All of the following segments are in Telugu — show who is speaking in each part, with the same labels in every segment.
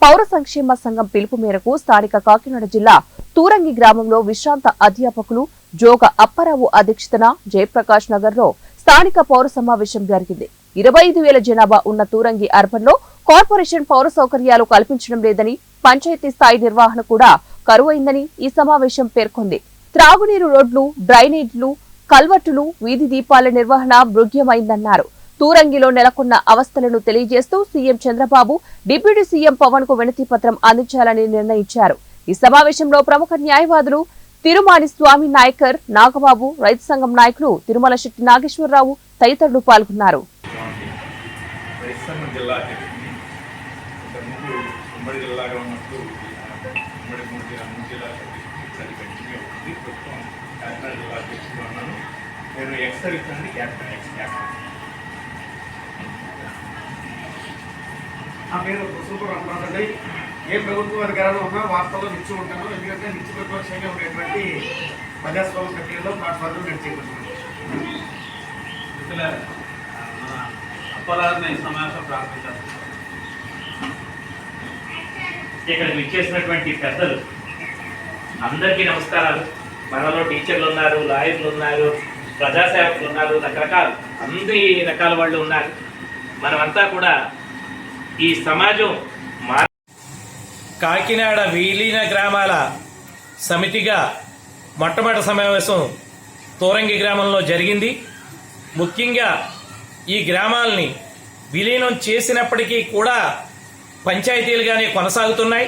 Speaker 1: పౌర సంక్షేమ సంఘం పిలుపు మేరకు స్థానిక కాకినాడ జిల్లా తూరంగి గ్రామంలో విశ్రాంత అధ్యాపకులు జోగ అప్పారావు అధ్యక్షతన జయప్రకాష్ నగర్ లో స్థానిక పౌర సమావేశం జరిగింది. 25,000 జనాభా ఉన్న తూరంగి అర్బన్ లో కార్పొరేషన్ పౌర సౌకర్యాలు కల్పించడం లేదని, పంచాయతీ స్థాయి నిర్వహణ కూడా కరువైందని ఈ సమావేశం పేర్కొంది. త్రాగునీరు, రోడ్లు, డ్రైనేజీలు, కల్వర్టులు, వీధి దీపాల నిర్వహణ భృగ్యమైందన్నారు. తూరంగిలో నెలకొన్న అవస్థలను తెలియజేస్తూ CM Chandrababu deputy CM Pawan కు వినతి పత్రం అందించాలని నిర్ణయించారు. ఈ సమావేశంలో ప్రముఖ న్యాయవాదులు తిరుమాని స్వామి నాయకర్, నాగబాబు, రైతు సంఘం నాయకులు తిరుమల శెట్టి నాగేశ్వరరావు తదితరులు పాల్గొన్నారు.
Speaker 2: ఏ ప్రభుత్వ అధికారంలో ఉన్నా వార్తల్లో నిచ్చి ఉంటాను. ఎందుకంటే నిత్య ప్రతిపక్షంగా ఉండేటువంటి ప్రజాస్వామ్య ప్రక్రియలో ప్లాట్ఫామ్లో నడిచేయబడుతుంది.
Speaker 3: ఇక్కడికి విచ్చేసినటువంటి పెద్దలు అందరికీ నమస్కారాలు. మనలో టీచర్లు ఉన్నారు, లాయర్లు ఉన్నారు, ప్రజాసేవకులు ఉన్నారు, రకరకాల అన్ని రకాల వాళ్ళు ఉన్నారు. మనమంతా కూడా ఈ సమాజం కాకినాడ విలీన గ్రామాల సమితిగా మొట్టమొదటి సమావేశం తూరంగి గ్రామంలో జరిగింది. ముఖ్యంగా ఈ గ్రామాలని విలీనం చేసినప్పటికీ కూడా పంచాయతీలుగానే కొనసాగుతున్నాయి.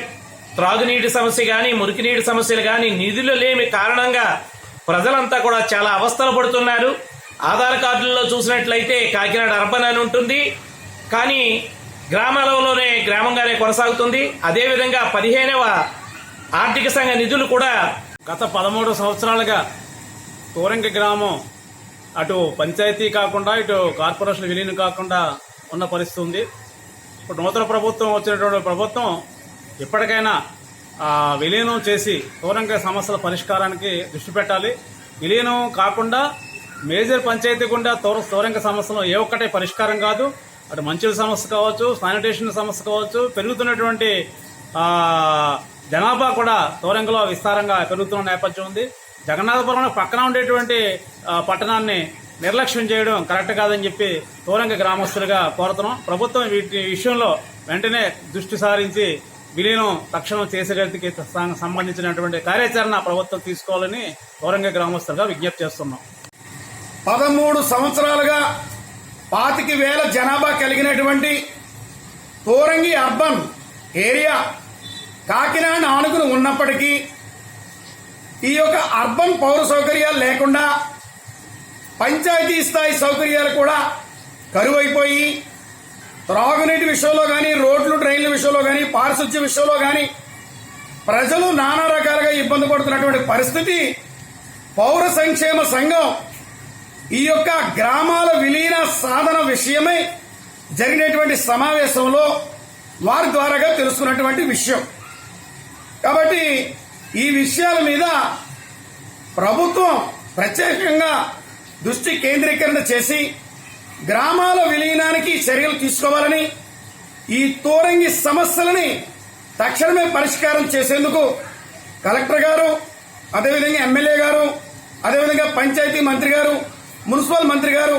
Speaker 3: త్రాగునీటి సమస్య కానీ, మురికినీటి సమస్యలు కానీ, నిధులు లేని కారణంగా ప్రజలంతా కూడా చాలా అవస్థలు పడుతున్నారు. ఆధార్ కార్డుల్లో చూసినట్లయితే కాకినాడ అర్బన్ అని ఉంటుంది, కానీ గ్రామాలలోనే గ్రామంగానే కొనసాగుతుంది. అదేవిధంగా 15వ ఆర్థిక సంఘ నిధులు కూడా
Speaker 4: గత 13 సంవత్సరాలుగా తూరంగి గ్రామం అటు పంచాయతీ కాకుండా ఇటు కార్పొరేషన్ విలీనం కాకుండా ఉన్న పరిస్థితి ఉంది. ఇప్పుడు నూతన ప్రభుత్వం వచ్చినటువంటి ప్రభుత్వం ఇప్పటికైనా విలీనం చేసి తూరంగి సమస్యల పరిష్కారానికి దృష్టి పెట్టాలి. విలీనం కాకుండా మేజర్ పంచాయతీ గుండా తూరంగి సమస్యలు ఏ ఒక్కటే పరిష్కారం కాదు. అటు మంచిల సమస్య కావచ్చు, శానిటేషన్ సమస్య కావచ్చు, పెరుగుతున్నటువంటి జనాభా కూడా తూరంగిలో విస్తారంగా పెరుగుతున్న నేపథ్యం ఉంది. జగన్నాథపురం పక్కన ఉండేటువంటి పట్టణాన్ని నిర్లక్ష్యం చేయడం కరెక్ట్ కాదని చెప్పి తూరంగి గ్రామస్తులుగా కోరుతున్నాం. ప్రభుత్వం వీటి విషయంలో వెంటనే దృష్టి సారించి విలీనం తక్షణం చేసేందుకు సంబంధించినటువంటి కార్యాచరణ ప్రభుత్వం తీసుకోవాలని తూరంగి గ్రామస్తులుగా విజ్ఞప్తి చేస్తున్నాం.
Speaker 2: 13 సంవత్సరాలుగా 25,000 జనాభా కలిగినటువంటి తూరంగి అర్బన్ ఏరియా కాకినాడ ఆనుకుని ఉన్నప్పటికీ ఈ యొక్క అర్బన్ పౌర సౌకర్యాలు లేకుండా పంచాయతీ స్థాయి సౌకర్యాలు కూడా కరువైపోయి త్రాగునీటి విషయంలో కానీ, రోడ్లు డ్రైన్ల విషయంలో కానీ, పారిశుధ్య విషయంలో కానీ ప్రజలు నానా రకాలుగా ఇబ్బంది పడుతున్నటువంటి పరిస్థితి. పౌర సంక్షేమ సంఘం ఈ యొక్క గ్రామాల విలీన సాధన విషయమై జరిగినటువంటి సమావేశంలో వారి ద్వారాగా తెలుసుకున్నటువంటి విషయం. కాబట్టి ఈ విషయాల మీద ప్రభుత్వం ప్రత్యేకంగా దృష్టి కేంద్రీకరణ చేసి గ్రామాల విలీనానికి చర్యలు తీసుకోవాలని, ఈ తూరంగి సమస్యలని తక్షణమే పరిష్కారం చేసేందుకు కలెక్టర్ గారు, అదేవిధంగా ఎమ్మెల్యే గారు, అదేవిధంగా పంచాయతీ మంత్రి గారు, మున్సిపల్ మంత్రి గారు,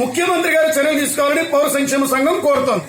Speaker 2: ముఖ్యమంత్రి గారు చర్యలు తీసుకోవాలని పౌర సంక్షేమ సంఘం కోరుతోంది.